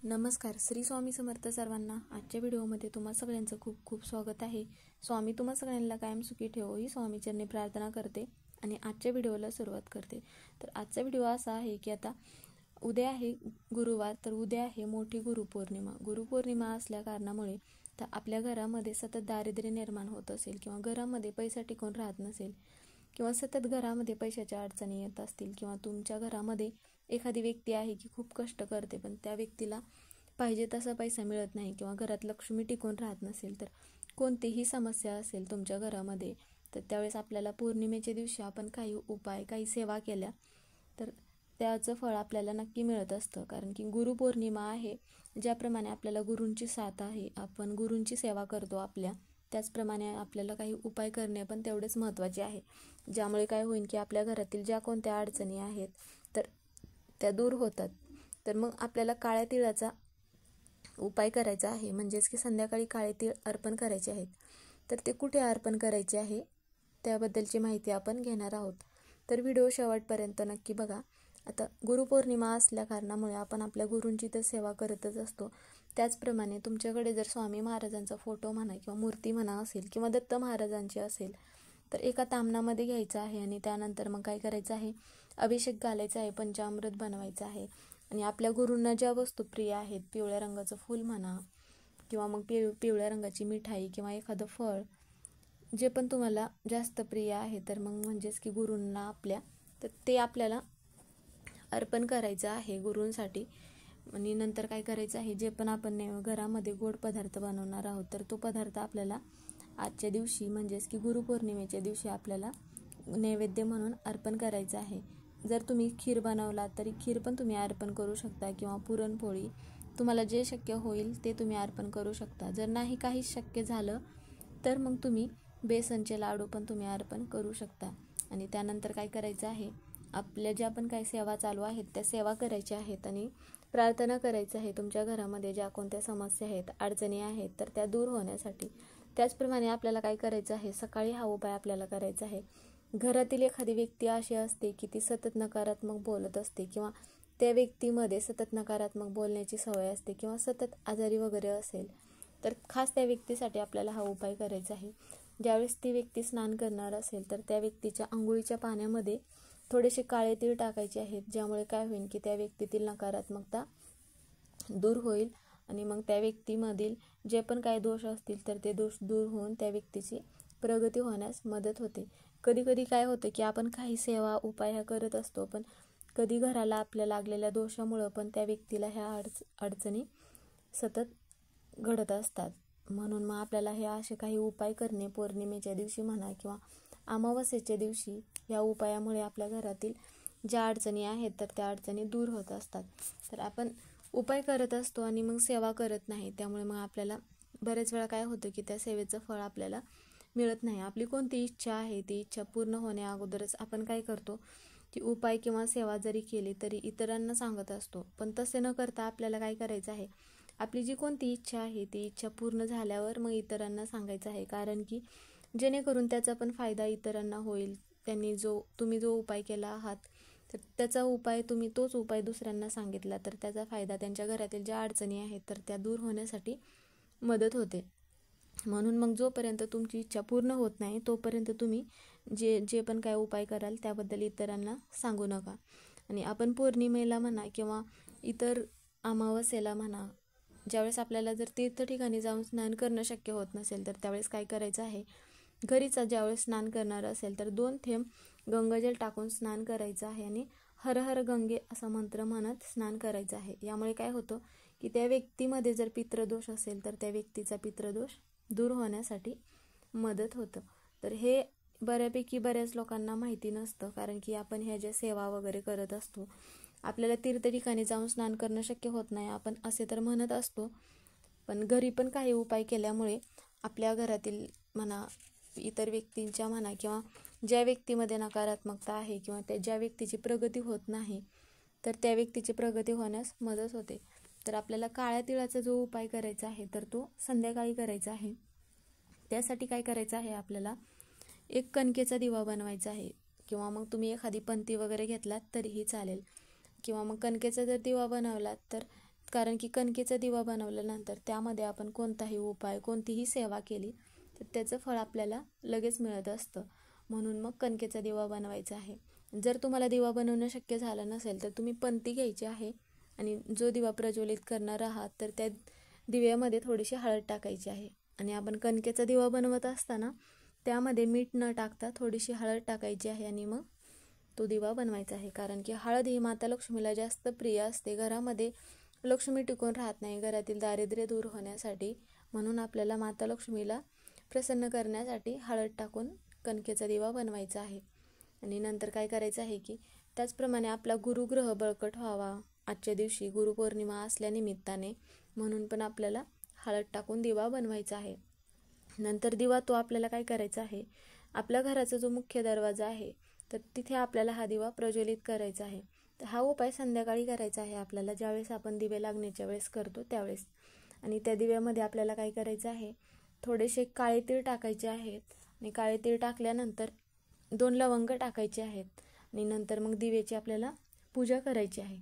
नमस्कार. श्री स्वामी समर्थ सर्वांना. आजच्या व्हिडिओमध्ये तुम्हा सगळ्यांचं खूप खूप स्वागत आहे. स्वामी तुम्हा सगळ्यांना कायम सुखी ठेवो ही स्वामीचरणी प्रार्थना करते आणि आजच्या व्हिडिओला सुरुवात करते. तर आजचा व्हिडिओ असा आहे की आता उद्या आहे गुरुवार, तर उद्या आहे मोठी गुरुपौर्णिमा. गुरुपौर्णिमा असल्या कारणामुळे तर आपल्या घरामध्ये सतत दारिद्र्य निर्माण होत असेल किंवा घरामध्ये पैसा टिकून राहत नसेल किंवा सतत घरामध्ये पैशाच्या अडचणी येत असतील किंवा तुमच्या घरामध्ये एखादी व्यक्ती आहे की खूप कष्ट करते पण त्या व्यक्तीला पाहिजे तसा पैसा मिळत नाही किंवा घरात लक्ष्मी टिकून राहत नसेल, तर कोणतीही समस्या असेल तुमच्या घरामध्ये तर त्यावेळेस आपल्याला पौर्णिमेच्या दिवशी आपण काही उपाय काही सेवा केल्या तर त्याचं फळ आपल्याला नक्की मिळत असतं. कारण की गुरुपौर्णिमा आहे, ज्याप्रमाणे आपल्याला गुरूंची साथ आहे, आपण गुरूंची सेवा करतो आपल्या, त्याचप्रमाणे आपल्याला काही उपाय करणे पण तेवढेच महत्त्वाचे आहे, ज्यामुळे काय होईल की आपल्या घरातील ज्या कोणत्या अडचणी आहेत तर त्या दूर होतात. तर मग आपल्याला काळ्या तिळाचा उपाय करायचा आहे, म्हणजेच की संध्याकाळी काळे तीळ अर्पण करायचे आहेत. तर ते कुठे अर्पण करायचे आहे त्याबद्दलची माहिती आपण घेणार आहोत. तर व्हिडिओ शेवटपर्यंत नक्की बघा. आता गुरुपौर्णिमा असल्या कारणामुळे आपण आपल्या गुरूंची तर सेवा करतच असतो. त्याचप्रमाणे तुमच्याकडे जर स्वामी महाराजांचा फोटो म्हणा किंवा मूर्ती म्हणा असेल किंवा दत्त महाराजांची असेल तर एका तामणामध्ये घ्यायचं आहे आणि त्यानंतर मग काय करायचं आहे, अभिषेक घालायचा आहे, पंचामृत बनवायचं आहे आणि आपल्या गुरूंना ज्या वस्तू प्रिय आहेत, पिवळ्या रंगाचं फूल म्हणा किंवा मग पिवळ्या रंगाची मिठाई किंवा एखादं फळ जे पण तुम्हाला जास्त प्रिय आहे तर मग म्हणजेच की गुरूंना आपल्या तर ते आपल्याला अर्पण करायचं आहे गुरूंसाठी. आणि नंतर काय करायचं आहे, जे पण आपण घरामध्ये गोड पदार्थ बनवणार आहोत तर तो पदार्थ आपल्याला आजच्या दिवशी म्हणजेच की गुरुपौर्णिमेच्या दिवशी आपल्याला नैवेद्य म्हणून अर्पण करायचं आहे. जर तुम्ही खीर बनवला तरी खीर पण तुम्ही अर्पण करू शकता किंवा पुरणपोळी, तुम्हाला जे शक्य होईल ते तुम्ही अर्पण करू शकता. जर नाही काही शक्य झालं तर मग तुम्ही बेसनचे लाडू पण तुम्ही अर्पण करू शकता. आणि त्यानंतर काय करायचं आहे, आपल्या ज्या पण काही सेवा चालू आहेत त्या सेवा करायच्या आहेत आणि प्रार्थना करायचं आहे तुमच्या घरामध्ये ज्या कोणत्या समस्या आहेत, अडचणी आहेत तर त्या दूर होण्यासाठी. त्याचप्रमाणे आपल्याला काय करायचं आहे, सकाळी हा उपाय आपल्याला करायचा आहे. घरातील एखादी व्यक्ती अशी असते की ती सतत नकारात्मक बोलत असते किंवा त्या व्यक्तीमध्ये सतत नकारात्मक बोलण्याची सवय असते किंवा सतत आजारी वगैरे असेल तर खास त्या व्यक्तीसाठी आपल्याला हा उपाय करायचा आहे. ज्यावेळेस ती व्यक्ती स्नान करणार असेल तर त्या व्यक्तीच्या अंघोळीच्या पाण्यामध्ये थोडेसे काळे तीळ टाकायचे आहेत, ज्यामुळे काय होईल की त्या व्यक्तीतील नकारात्मकता दूर होईल आणि मग त्या व्यक्तीमधील जे पण काही दोष असतील तर ते दोष दूर होऊन त्या व्यक्तीची प्रगती होण्यास मदत होते. कधी कधी काय होतं की आपण काही सेवा उपाय ह्या करत असतो पण कधी घराला आपल्या लागलेल्या दोषामुळं पण त्या व्यक्तीला ह्या अडचणी सतत घडत असतात. म्हणून मग आपल्याला हे असे काही उपाय करणे पौर्णिमेच्या दिवशी म्हणा किंवा अमावस्येच्या दिवशी, या उपायामुळे आपल्या घरातील ज्या अडचणी आहेत तर त्या अडचणी दूर होत असतात. तर आपण उपाय करत असतो आणि मग सेवा करत नाही, त्यामुळे मग आपल्याला बरेच वेळा काय होतं की त्या सेवेचं फळ आपल्याला मिळत नाही. आपली कोणती इच्छा आहे ती इच्छा पूर्ण होण्या अगोदरच आपण काय करतो की उपाय किंवा सेवा जरी केली तरी इतरांना सांगत असतो. पण तसे न करता आपल्याला काय करायचं आहे, आपली जी कोणती इच्छा आहे ती इच्छा पूर्ण झाल्यावर मग इतरांना सांगायचं आहे. कारण की जेणेकरून त्याचा पण फायदा इतरांना होईल. तुम्ही जो उपाय केला आहात तर त्याचा उपाय तोच उपाय दुसऱ्यांना सांगितला तर त्याचा फायदा त्यांच्या घरातील ज्या अडचणी आहेत तर त्या दूर होण्यासाठी मदत होते. म्हणून मग जोपर्यंत तुमची इच्छा पूर्ण होत नाही तोपर्यंत तुम्ही जे पण काय उपाय कराल त्याबद्दल इतरांना सांगू नका. आणि आपण पौर्णिमेला म्हणा किंवा इतर अमावस्येला म्हणा, ज्यावेळेस आपल्याला जर तीर्थ ठिकाणी जाऊन स्नान करणं शक्य होत नसेल तर त्यावेळेस काय करायचं आहे, घरीच ज्यावेळेस स्नान करणार असेल तर 2 थेंब गंगाजल टाकून स्नान करायचं आहे आणि हर हर गंगे असा मंत्र म्हणत स्नान करायचं आहे. यामुळे काय होतं की त्या व्यक्तीमध्ये जर पितृदोष असेल तर त्या व्यक्तीचा पितृदोष दूर होण्यासाठी मदत होतं. तर हे बऱ्याच लोकांना माहिती नसतं, कारण की आपण ह्या ज्या सेवा वगैरे करत असतो आपल्याला तीर्थ ठिकाणी जाऊन स्नान करणं शक्य होत नाही, आपण असे तर म्हणत असतो. पण घरी पण काही उपाय केल्यामुळे आपल्या घरातील म्हणा, इतर व्यक्तींच्या म्हणा किंवा ज्या व्यक्तीमध्ये नकारात्मकता आहे किंवा ज्या व्यक्तीची प्रगती होत नाही तर त्या व्यक्तीची प्रगती होण्यास मदत होते. तर आपल्याला काळ्या तिळाचा जो उपाय करायचा आहे तर तो संध्याकाळी करायचा आहे. त्यासाठी काय करायचं आहे, आपल्याला एक कणकेचा दिवा बनवायचा आहे किंवा मग तुम्ही एखादी पंती वगैरे घेतलात तरीही चालेल किंवा मग कणकेचा जर दिवा बनवलात तर कारण की कणकेचा दिवा बनवल्यानंतर त्यामध्ये आपण कोणताही उपाय कोणतीही सेवा केली तर त्याचं फळ आपल्याला लगेच मिळत असतं. म्हणून मग कणकेचा दिवा बनवायचा आहे. जर तुम्हाला दिवा बनवणं शक्य झालं नसेल तर तुम्ही पंती घ्यायची आहे आणि जो दिवा प्रज्वलित करणार आहात तर त्या दिव्यामध्ये थोडीशी हळद टाकायची आहे. आणि आपण कणकेचा दिवा बनवत असताना त्यामध्ये मीठ न टाकता थोडीशी हळद टाकायची आहे आणि मग तो दिवा बनवायचा आहे. कारण की हळद ही माता लक्ष्मीला जास्त प्रिय असते. घरामध्ये लक्ष्मी टिकून राहत नाही, घरातील दारिद्र्य दूर होण्यासाठी. म्हणून आपल्याला माता लक्ष्मीला प्रसन्न करण्यासाठी हळद टाकून कणकेचा दिवा बनवायचा आहे. आणि नंतर काय करायचं आहे की त्याचप्रमाणे आपला गुरुग्रह बळकट व्हावा आजच्या दिवशी गुरुपौर्णिमा असल्यानिमित्ताने, म्हणून पण आपल्याला हळद टाकून दिवा बनवायचा आहे. नंतर दिवा तो आपल्याला काय करायचा आहे, आपल्या घराचा जो मुख्य दरवाजा आहे तर तिथे आपल्याला हा दिवा प्रज्वलित करायचा आहे. तर हा उपाय संध्याकाळी करायचा आहे आपल्याला, ज्यावेळेस आपण दिवे लागण्याच्या वेळेस करतो त्यावेळेस. आणि त्या दिव्यामध्ये आपल्याला काय करायचं आहे, थोडेसे काळे तीळ टाकायचे आहेत आणि काळे तीळ टाकल्यानंतर 2 लवंग टाकायचे आहेत आणि नंतर मग दिव्याची आपल्याला पूजा करायची आहे.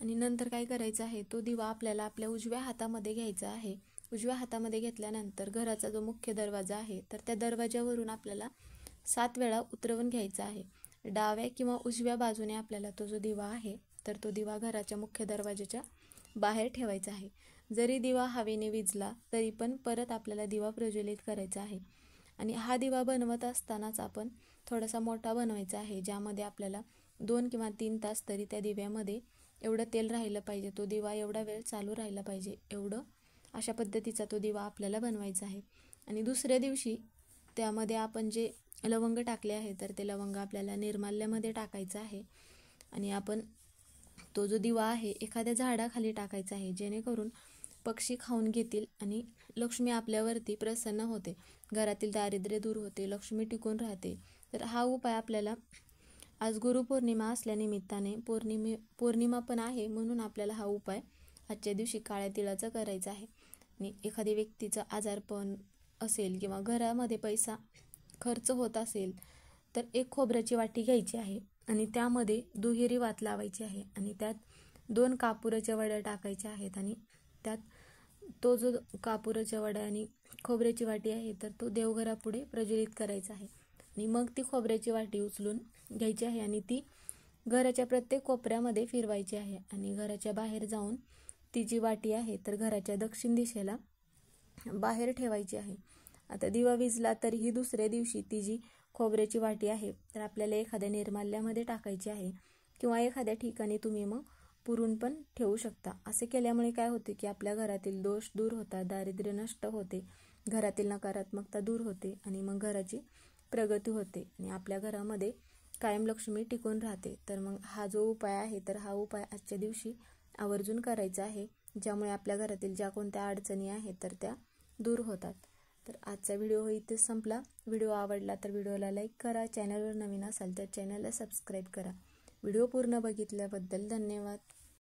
आणि नंतर काय करायचं आहे, तो दिवा आपल्याला आपल्या उजव्या हातामध्ये घ्यायचा आहे. उजव्या हातामध्ये घेतल्यानंतर घराचा जो मुख्य दरवाजा आहे तर त्या दरवाजावरून आपल्याला 7 वेळा उतरवून घ्यायचा आहे. डाव्या किंवा उजव्या बाजूने आपल्याला तो जो दिवा आहे तर तो दिवा घराच्या मुख्य दरवाजाच्या बाहेर ठेवायचा आहे. जरी दिवा हवेने विझला तरी पण परत आपल्याला दिवा प्रज्वलित करायचा आहे. आणि हा दिवा बनवत असतानाच आपण थोडासा मोठा बनवायचा आहे, ज्यामध्ये आपल्याला 2 किंवा 3 तास तरी त्या दिव्यामध्ये एवढं तेल राहिलं पाहिजे, तो दिवा एवढा वेळ चालू राहिला पाहिजे, एवढं अशा पद्धतीचा तो दिवा आपल्याला बनवायचा आहे. आणि दुसऱ्या दिवशी त्यामध्ये आपण जे लवंग टाकले आहे तर ते लवंग आपल्याला निर्माल्यामध्ये टाकायचं आहे. आणि आपण तो जो दिवा आहे एखाद्या झाडाखाली टाकायचा आहे, जेणेकरून पक्षी खाऊन घेतील आणि लक्ष्मी आपल्यावरती प्रसन्न होते, घरातील दारिद्र्य दूर होते, लक्ष्मी टिकून राहते. तर हा उपाय आपल्याला आज गुरुपौर्णिमा असल्यानिमित्ताने पौर्णिमा पण आहे, म्हणून आपल्याला हा उपाय आजच्या दिवशी काळ्या तिळाचा करायचा आहे. आणि एखाद्या व्यक्तीचं आजारपण असेल किंवा घरामध्ये पैसा खर्च होत असेल तर 1 खोबऱ्याची वाटी घ्यायची आहे आणि त्यामध्ये दुहेरी वात लावायची आहे आणि त्यात 2 कापुराच्या वड्या टाकायच्या आहेत आणि त्यात तो जो कापुराच्या वड्या आणि खोबऱ्याची वाटी आहे तर तो देवघरापुढे प्रज्वलित करायचा आहे. आणि मग ती खोबऱ्याची वाटी उचलून घ्यायची आहे आणि ती घराच्या प्रत्येक कोपऱ्यामध्ये फिरवायची आहे आणि घराच्या बाहेर जाऊन ती जी वाटी आहे तर घराच्या दक्षिण दिशेला बाहेर ठेवायची आहे. आता दिवा विझला तरीही दुसऱ्या दिवशी ती जी खोबऱ्याची वाटी आहे तर आपल्याला एखाद्या निर्माल्यामध्ये टाकायची आहे किंवा एखाद्या ठिकाणी तुम्ही मग पुरून पण ठेवू शकता. असे केल्यामुळे काय होते की आपल्या घरातील दोष दूर होतात, दारिद्र्य नष्ट होते, घरातील नकारात्मकता दूर होते आणि मग घराची प्रगती होते आणि आपल्या घरामध्ये कायम लक्ष्मी टिकून राहते. तर मग हा जो उपाय आहे तर हा उपाय आजच्या दिवशी आवर्जून करायचा आहे, ज्यामुळे आपल्या घरातील ज्या कोणत्या अडचणी आहेत तर त्या दूर होतात. तर आजचा व्हिडिओ इथेच संपला. व्हिडिओ आवडला तर व्हिडिओला लाईक करा, चॅनलवर नवीन असाल तर चॅनलला सबस्क्राईब करा. व्हिडिओ पूर्ण बघितल्याबद्दल धन्यवाद.